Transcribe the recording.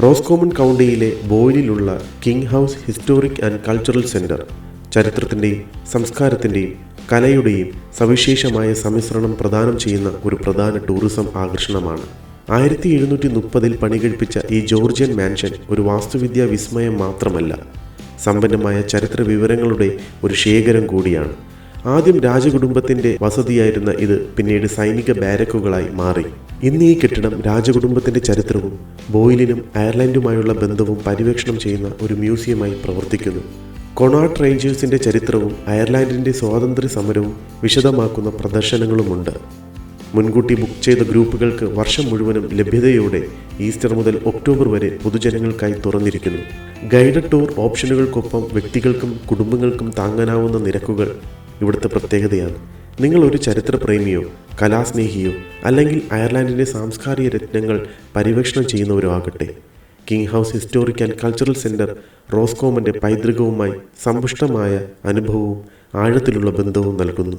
റോസ്കോമൺ കൗണ്ടിയിലെ ബോയിലിലുള്ള King House Historic and Cultural Centre ചരിത്രത്തിൻ്റെയും സംസ്കാരത്തിൻ്റെയും കലയുടെയും സവിശേഷമായ സമ്മിശ്രണം പ്രദാനം ചെയ്യുന്ന ഒരു പ്രധാന ടൂറിസം ആകർഷണമാണ്. 1730 പണികഴിപ്പിച്ച ഈ ജോർജിയൻ മാൻഷൻ ഒരു വാസ്തുവിദ്യാ വിസ്മയം മാത്രമല്ല, സമ്പന്നമായ ചരിത്ര വിവരങ്ങളുടെ ഒരു ശേഖരം കൂടിയാണ്. ആദ്യം രാജകുടുംബത്തിൻ്റെ വസതിയായിരുന്ന ഇത് പിന്നീട് സൈനിക ബാരക്കുകളായി മാറി. ഇന്ന് ഈ കെട്ടിടം രാജകുടുംബത്തിൻ്റെ ചരിത്രവും ബോയിലിനും അയർലൻഡുമായുള്ള ബന്ധവും പര്യവേക്ഷണം ചെയ്യുന്ന ഒരു മ്യൂസിയമായി പ്രവർത്തിക്കുന്നു. കൊണാർഡ് റേഞ്ചേഴ്സിൻ്റെ ചരിത്രവും അയർലൻഡിൻ്റെ സ്വാതന്ത്ര്യ സമരവും വിശദമാക്കുന്ന പ്രദർശനങ്ങളുമുണ്ട്. മുൻകൂട്ടി ബുക്ക് ചെയ്ത ഗ്രൂപ്പുകൾക്ക് വർഷം മുഴുവനും ലഭ്യതയോടെ ഈസ്റ്റർ മുതൽ ഒക്ടോബർ വരെ പൊതുജനങ്ങൾക്കായി തുറന്നിരിക്കുന്നു. ഗൈഡഡ് ടൂർ ഓപ്ഷനുകൾക്കൊപ്പം വ്യക്തികൾക്കും കുടുംബങ്ങൾക്കും താങ്ങാനാവുന്ന നിരക്കുകൾ ഇവിടുത്തെ പ്രത്യേകതയാണ്. നിങ്ങൾ ഒരു ചരിത്രപ്രേമിയോ കലാസ്നേഹിയോ അല്ലെങ്കിൽ അയർലൻഡിൻ്റെ സാംസ്കാരിക രത്നങ്ങൾ പര്യവേക്ഷണം ചെയ്യുന്നവരോ ആകട്ടെ, King House Historic and Cultural Centre റോസ്കോമൻ്റെ പൈതൃകവുമായി സമ്പുഷ്ടമായ അനുഭവവും ആഴത്തിലുള്ള ബന്ധവും നൽകുന്നു.